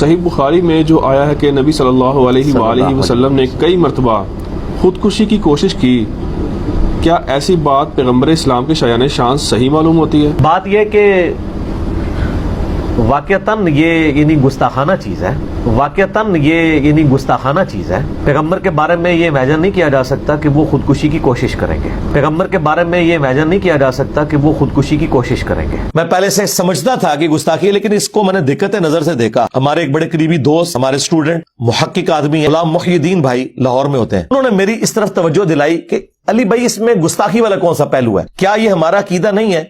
صحیح بخاری میں جو آیا ہے کہ نبی صلی اللہ علیہ وآلہ وسلم نے کئی مرتبہ خودکشی کی کوشش کی، کیا ایسی بات پیغمبر اسلام کے شایان شان صحیح معلوم ہوتی ہے؟ بات یہ کہ واقعتاً یہ یعنی گستاخانہ چیز ہے، واقعتاً یہ یعنی گستاخانہ چیز ہے۔ پیغمبر کے بارے میں یہ امیجن نہیں کیا جا سکتا کہ وہ خودکشی کی کوشش کریں گے، پیغمبر کے بارے میں یہ امیجن نہیں کیا جا سکتا کہ وہ خودکشی کی کوشش کریں گے۔ میں پہلے سے سمجھتا تھا کہ گستاخی ہے، لیکن اس کو میں نے دقت نظر سے دیکھا۔ ہمارے ایک بڑے قریبی دوست، ہمارے اسٹوڈنٹ، محقق آدمی غلام محی الدین بھائی لاہور میں ہوتے ہیں، انہوں نے میری اس طرف توجہ دلائی کہ علی بھائی اس میں گستاخی والا کون سا پہلو ہے؟ کیا یہ ہمارا عقیدہ نہیں ہے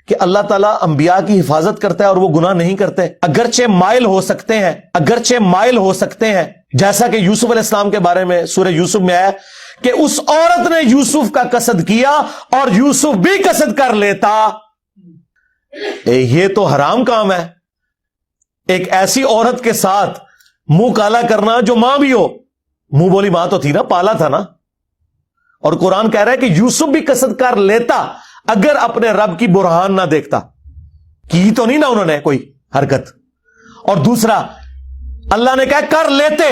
کہ اللہ تعالیٰ انبیاء کی حفاظت کرتا ہے اور وہ گناہ نہیں کرتے؟ اگرچہ مائل ہو سکتے ہیں، اگرچہ مائل ہو سکتے ہیں، جیسا کہ یوسف علیہ السلام کے بارے میں سورہ یوسف میں آیا کہ اس عورت نے یوسف کا قصد کیا اور یوسف بھی قصد کر لیتا۔ یہ تو حرام کام ہے، ایک ایسی عورت کے ساتھ منہ کالا کرنا جو ماں بھی ہو، منہ بولی ماں تو تھی نا، پالا تھا نا۔ اور قرآن کہہ رہا ہے کہ یوسف بھی قصد کر لیتا اگر اپنے رب کی برہان نہ دیکھتا۔ کی تو نہیں نا انہوں نے کوئی حرکت۔ اور دوسرا اللہ نے کہا کر لیتے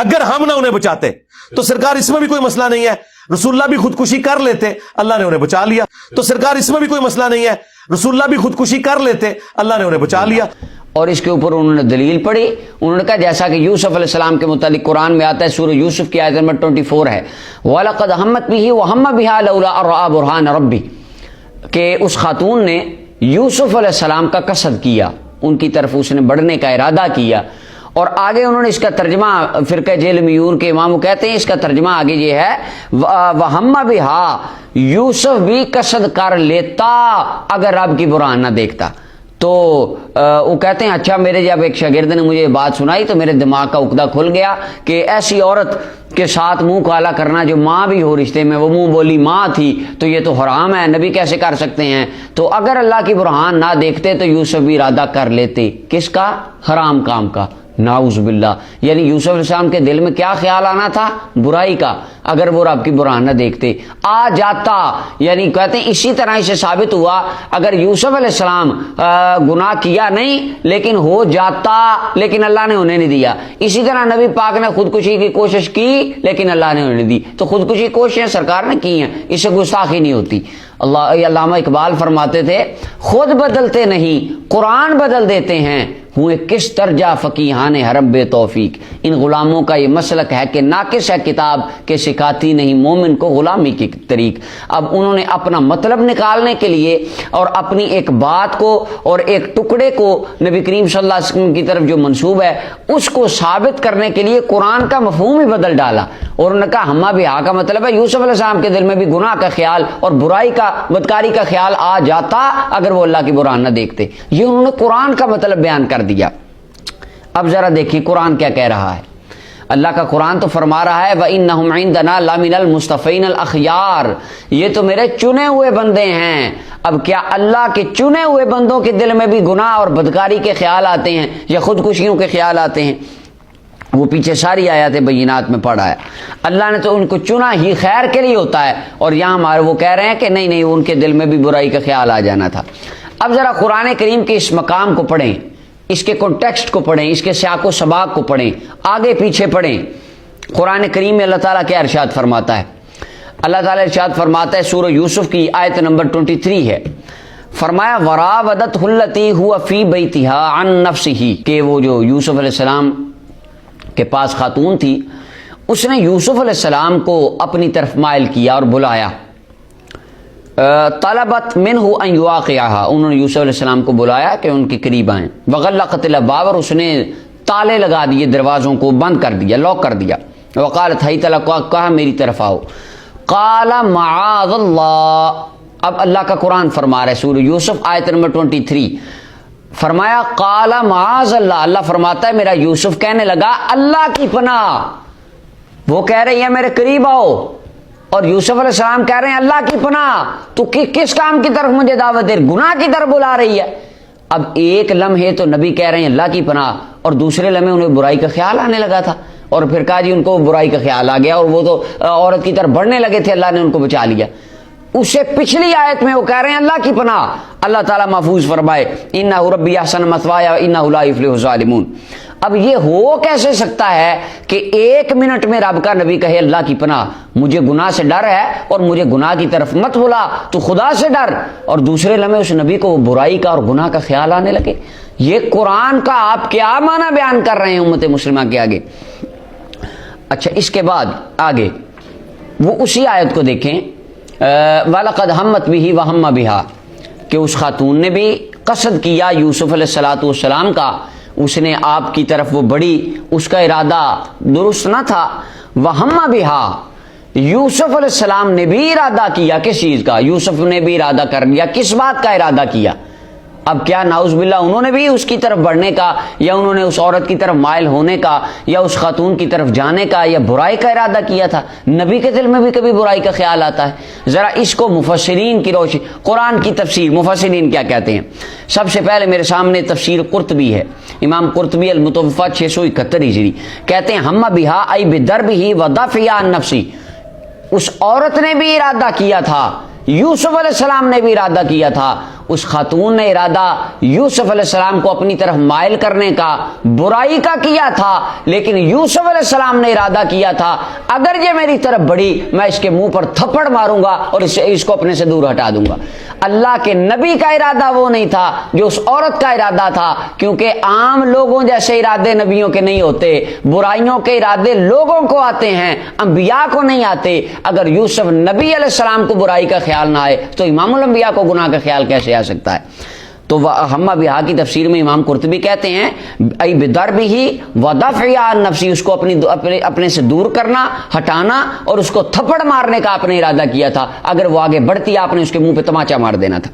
اگر ہم نہ انہیں بچاتے۔ تو سرکار اس میں بھی کوئی مسئلہ نہیں ہے، رسول اللہ بھی خودکشی کر لیتے، اللہ نے انہیں بچا لیا۔ تو سرکار اس میں بھی کوئی مسئلہ نہیں ہے، رسول اللہ بھی خودکشی کر لیتے، اللہ نے انہیں بچا لیا۔ اور اس کے اوپر انہوں نے دلیل پڑھی، انہوں نے کہا جیسا کہ یوسف علیہ السلام کے متعلق قرآن میں آتا ہے، سورہ یوسف کی آیت نمبر 24 ہے، وَلَقَدْ هَمَّتْ بِهِ وَهَمَّ بِهَا لَوْلَا أَن رَأَىٰ بُرْهَانَ رَبِّهِ، کہ اس خاتون نے یوسف علیہ السلام کا قصد کیا، ان کی طرف اس نے بڑھنے کا ارادہ کیا۔ اور آگے انہوں نے اس کا ترجمہ فرقہ جیلمیون کے امام کہتے ہیں، اس کا ترجمہ آگے یہ ہے وَهَمَّ بِهَا، یوسف بھی قصد کر لیتا اگر رب کی برہان نہ دیکھتا۔ تو وہ کہتے ہیں اچھا، میرے جب ایک شاگرد نے مجھے بات سنائی تو میرے دماغ کا عقدہ کھل گیا کہ ایسی عورت کے ساتھ منہ کالا کرنا جو ماں بھی ہو رشتے میں، وہ منہ بولی ماں تھی، تو یہ تو حرام ہے، نبی کیسے کر سکتے ہیں؟ تو اگر اللہ کی برہان نہ دیکھتے تو یوسف بھی ارادہ کر لیتے، کس کا؟ حرام کام کا، نعوذ باللہ۔ یعنی یوسف علیہ السلام کے دل میں کیا خیال آنا تھا؟ برائی کا، اگر وہ رب کی برہان نہ دیکھتے آ جاتا۔ یعنی کہتے ہیں اسی طرح اسے ثابت ہوا اگر یوسف علیہ السلام گناہ کیا نہیں لیکن ہو جاتا، لیکن اللہ نے انہیں نہیں دیا۔ اسی طرح نبی پاک نے خودکشی کی کوشش کی لیکن اللہ نے انہیں دی، تو خودکشی کی کوششیں سرکار نے کی ہیں، اس سے گستاخی نہیں ہوتی۔ علامہ اقبال فرماتے تھے خود بدلتے نہیں قرآن بدل دیتے ہیں، ہوئے کس درجہ فقیہان حرم بے توفیق۔ ان غلاموں کا یہ مسلک ہے کہ ناقص ہے کتاب کہ سکھاتی نہیں مومن کو غلامی کی طریق۔ اب انہوں نے اپنا مطلب نکالنے کے لیے اور اپنی ایک بات کو اور ایک ٹکڑے کو نبی کریم صلی اللہ علیہ وسلم کی طرف جو منسوب ہے اس کو ثابت کرنے کے لیے قرآن کا مفہوم ہی بدل ڈالا، اور انہوں نے کہا ہمہ بہا کا مطلب ہے یوسف علیہ السلام کے دل میں بھی گناہ کا خیال اور برائی کا، بدکاری کا خیال آ جاتا اگر وہ اللہ کی برہان نہ دیکھتے۔ یہ انہوں نے قرآن کا مطلب بیان کر دیا۔ اب ذرا دیکھیے قرآن کیا کہہ رہا ہے۔ اللہ کا قرآن تو فرما رہا ہے وَإِنَّهُمْ عِندَنَا لَمِنَ الْمُصْطَفَيْنَ الْأَخْيَارِ، یہ تو میرے چنے ہوئے بندے ہیں۔ اب کیا اللہ کے چنے ہوئے بندوں کے دل میں بھی گناہ اور بدکاری کے خیال آتے ہیں یا خودکشیوں کے خیال آتے ہیں؟ وہ پیچھے ساری آیات بینات میں پڑھا ہے۔ اللہ نے تو ان کو چنا ہی خیر کے لیے ہوتا ہے، اور یہاں ہمارے وہ کہہ رہے ہیں کہ نہیں ان کے دل میں بھی برائی کا خیال آ جانا تھا۔ اب ذرا قرآن کریم کے اس مقام کو پڑھیں، اس کے کانٹیکسٹ کو پڑھیں، اس کے سیاق و سباق کو پڑھیں، آگے پیچھے پڑھیں۔ قرآن کریم میں اللہ تعالیٰ کیا ارشاد فرماتا ہے؟ اللہ تعالیٰ ارشاد فرماتا ہے، سورہ یوسف کی آیت نمبر 23 ہے، فرمایا وراودتہ التی ہوا فی بیتہا عن نفسہ، کہ وہ جو یوسف علیہ السلام کے پاس خاتون تھی اس نے یوسف علیہ السلام کو اپنی طرف مائل کیا اور بلایا، طلبت منہ ان یواقعہا، انہوں نے یوسف علیہ السلام کو بلایا کہ ان کے قریب آئیں، وغلقت الابواب، اور اس نے تالے لگا دیے، دروازوں کو بند کر دیا، لاک کر دیا، وقالت حیت لک، کہا میری طرف آؤ، قال معاذ اللہ۔ اب اللہ کا قرآن فرما رہا ہے سورہ یوسف آیت نمبر 23، فرمایا قال معاذ اللہ، اللہ فرماتا ہے میرا یوسف کہنے لگا اللہ کی پناہ۔ وہ کہہ رہی ہے میرے قریب آؤ، اور یوسف علیہ السلام کہہ رہے ہیں اللہ کی پناہ، تو کس کام کی طرف مجھے دعوت دے، گناہ کی طرف بلا رہی ہے۔ اب ایک لمحے تو نبی کہہ رہے ہیں اللہ کی پناہ، اور دوسرے لمحے انہیں برائی کا خیال آنے لگا تھا، اور پھر کہا جی ان کو برائی کا خیال آ گیا اور وہ تو عورت کی طرف بڑھنے لگے تھے، اللہ نے ان کو بچا لیا۔ اس سے پچھلی آیت میں وہ کہہ رہے ہیں اللہ کی پناہ، اللہ تعالیٰ محفوظ فرمائے انہ ربی احسن مثوایا انہ لا یفلح الظالمون۔ اب یہ ہو کیسے سکتا ہے کہ ایک منٹ میں رب کا نبی کہے اللہ کی پناہ مجھے گناہ سے ڈر ہے اور مجھے گناہ کی طرف مت بلا، تو خدا سے ڈر، اور دوسرے لمحے اس نبی کو برائی کا اور گناہ کا خیال آنے لگے؟ یہ قرآن کا آپ کیا معنی بیان کر رہے ہیں امت مسلمہ کے آگے؟ اچھا، اس کے بعد آگے وہ اسی آیت کو دیکھیں، وَلَقَدْ هَمَّتْ بِهِ وَهَمَّ بِهَا، کہ اس خاتون نے بھی قصد کیا یوسف علیہ السلام کا، اس نے آپ کی طرف وہ بڑی، اس کا ارادہ درست نہ تھا۔ وَهَمَّ بِهَا، یوسف علیہ السلام نے بھی ارادہ کیا کس چیز کا؟ یوسف نے بھی ارادہ کر لیا، کس بات کا ارادہ کیا؟ اب کیا نعوذ باللہ انہوں نے بھی اس کی طرف بڑھنے کا، یا انہوں نے اس عورت کی طرف مائل ہونے کا، یا اس خاتون کی طرف جانے کا، یا برائی کا ارادہ کیا تھا؟ نبی کے دل میں بھی کبھی برائی کا خیال آتا ہے؟ ذرا اس کو مفسرین کی روشنی، قرآن کی تفسیر مفسرین کیا کہتے ہیں؟ سب سے پہلے میرے سامنے تفسیر قرطبی ہے، امام قرطبی المتوفی 671 ہجری، کہتے ہیں ہم بہا ای بدربہ ودافعہ عن نفسی، اس عورت نے بھی ارادہ کیا تھا، یوسف علیہ السلام نے بھی ارادہ کیا تھا، اس خاتون نے ارادہ یوسف علیہ السلام کو اپنی طرف مائل کرنے کا، برائی کا کیا تھا، لیکن یوسف علیہ السلام نے ارادہ کیا تھا اگر یہ میری طرف بڑھی میں اس کے منہ پر تھپڑ ماروں گا اور اس کو اپنے سے دور ہٹا دوں گا۔ اللہ کے نبی کا ارادہ وہ نہیں تھا جو اس عورت کا ارادہ تھا، کیونکہ عام لوگوں جیسے ارادے نبیوں کے نہیں ہوتے، برائیوں کے ارادے لوگوں کو آتے ہیں، انبیاء کو نہیں آتے۔ اگر یوسف نبی علیہ السلام کو برائی کا خیال نہ آئے تو امام الانبیاء کو گناہ کا خیال کیسے آ سکتا ہے؟ تو ہم بہا کی تفسیر میں امام قرطبی کہتے ہیں ای بدربہ ودفعہ عن نفسی، اس کو اپنے سے دور کرنا، ہٹانا، اور اس کو تھپڑ مارنے کا آپ نے ارادہ کیا تھا، اگر وہ آگے بڑھتی آپ نے اس کے منہ پہ تماچا مار دینا تھا۔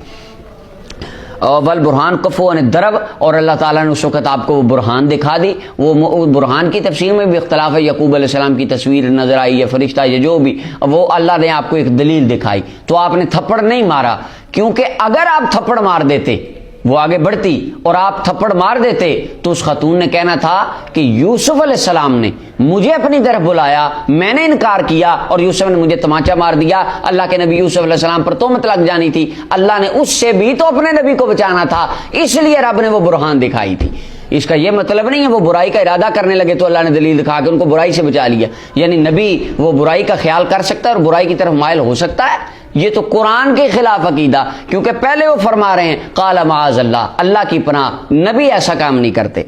والبرہان کفو عن الضرب، اور اللہ تعالیٰ نے اس وقت آپ کو وہ برہان دکھا دی۔ وہ برہان کی تفسیر میں بھی اختلاف ہے، یعقوب علیہ السلام کی تصویر نظر آئی ہے، فرشتہ یہ جو بھی، وہ اللہ نے آپ کو ایک دلیل دکھائی، تو آپ نے تھپڑ نہیں مارا، کیونکہ اگر آپ تھپڑ مار دیتے وہ آگے بڑھتی اور آپ تھپڑ مار دیتے تو اس خاتون نے کہنا تھا کہ یوسف علیہ السلام نے مجھے اپنی طرف بلایا، میں نے انکار کیا اور یوسف نے مجھے تماچا مار دیا، اللہ کے نبی یوسف علیہ السلام پر تہمت لگ جانی تھی، اللہ نے اس سے بھی تو اپنے نبی کو بچانا تھا، اس لیے رب نے وہ برہان دکھائی تھی۔ اس کا یہ مطلب نہیں ہے وہ برائی کا ارادہ کرنے لگے تو اللہ نے دلیل دکھا کے ان کو برائی سے بچا لیا، یعنی نبی وہ برائی کا خیال کر سکتا ہے اور برائی کی طرف مائل ہو سکتا ہے؟ یہ تو قرآن کے خلاف عقیدہ، کیونکہ پہلے وہ فرما رہے ہیں قال معاذ اللہ، اللہ کی پناہ، نبی ایسا کام نہیں کرتے۔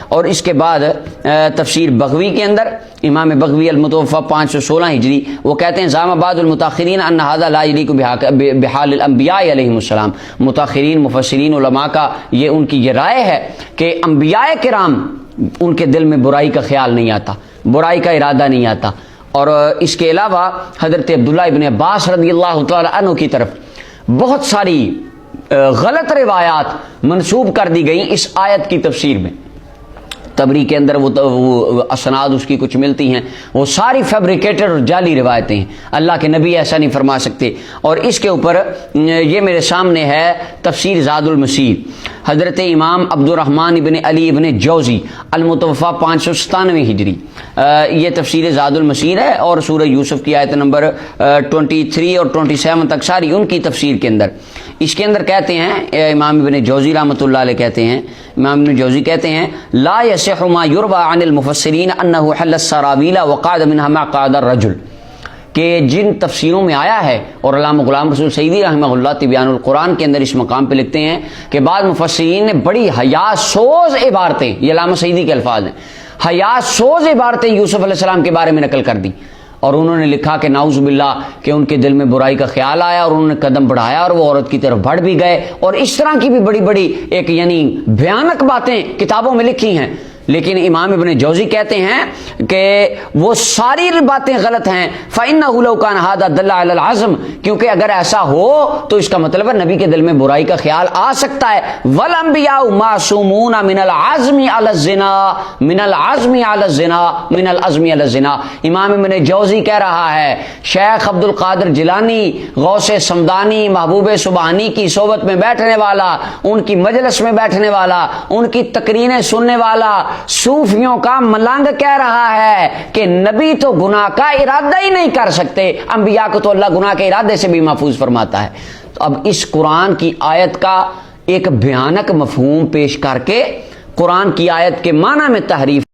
اور اس کے بعد تفسیر بغوی کے اندر امام بغوی المتوفی 516 ہجری، وہ کہتے ہیں زعم بعض المتاخرین ان ھذا لا یلیق بحال الانبیاء علیہم السلام، متاخرین مفسرین علماء کا یہ ان کی یہ رائے ہے کہ انبیاء کرام ان کے دل میں برائی کا خیال نہیں آتا، برائی کا ارادہ نہیں آتا۔ اور اس کے علاوہ حضرت عبداللہ ابن عباس رضی اللہ تعالی عنہ کی طرف بہت ساری غلط روایات منسوب کر دی گئیں اس آیت کی تفسیر میں، تبری کے اندر وہ اسناد اس کی کچھ ملتی ہیں، وہ ساری فیبریکیٹڈ اور جعلی روایتیں ہیں، اللہ کے نبی ایسا نہیں فرما سکتے۔ اور اس کے اوپر یہ میرے سامنے ہے تفسیر زاد المسیر، حضرت امام عبد الرحمن ابن علی ابن جوزی المتوفی 597 ہجری، یہ تفسیر زاد المسیر ہے، اور سورہ یوسف کی آیت نمبر 23 اور 27 تک ساری ان کی تفسیر کے اندر، اس کے اندر کہتے ہیں امام ابن جوزی رحمۃ اللہ علیہ کہتے ہیں، امام ابن جوزی کہتے ہیں لا يصح ما يروى عن المفسرین انه حل السراویل وقعد منها ما قعد الرجل، کہ جن تفسیروں میں آیا ہے، اور علامہ غلام رسول سعیدی رحمہ اللہ تبیان القرآن کے اندر اس مقام پہ لکھتے ہیں کہ بعض مفسرین نے بڑی حیا سوز عبارتیں، یہ علامہ سعیدی کے الفاظ ہیں، حیا سوز عبارتیں یوسف علیہ السلام کے بارے میں نقل کر دی، اور انہوں نے لکھا کہ نعوذ باللہ کہ ان کے دل میں برائی کا خیال آیا اور انہوں نے قدم بڑھایا اور وہ عورت کی طرف بڑھ بھی گئے، اور اس طرح کی بھی بڑی بڑی ایک یعنی بھیانک باتیں کتابوں میں لکھی ہیں۔ لیکن امام ابن جوزی کہتے ہیں کہ وہ ساری باتیں غلط ہیں، فَإِنَّهُ لَوْ كَانَ هَذَا دَلَّ عَلَى الْعَزْمِ، کیونکہ اگر ایسا ہو تو اس کا مطلب ہے نبی کے دل میں برائی کا خیال آ سکتا ہے۔ وَالْأَنْبِيَاءُ مَعْصُومُونَ مِنَ الْعَزْمِ عَلَى الزِّنَا، مِنَ الْعَزْمِ عَلَى الزِّنَا، مِنَ الْعَزْمِ عَلَى الزِّنَا۔ امام ابن جوزی کہہ رہا ہے شیخ عبد القادر جیلانی، غوث سمدانی، محبوب سبحانی کی صحبت میں بیٹھنے والا، ان کی مجلس میں بیٹھنے والا، ان کی تقریریں سننے والا صوفیوں کا ملنگ کہہ رہا ہے کہ نبی تو گناہ کا ارادہ ہی نہیں کر سکتے، انبیاء کو تو اللہ گناہ کے ارادے سے بھی محفوظ فرماتا ہے۔ تو اب اس قرآن کی آیت کا ایک بھیانک مفہوم پیش کر کے قرآن کی آیت کے معنی میں تحریف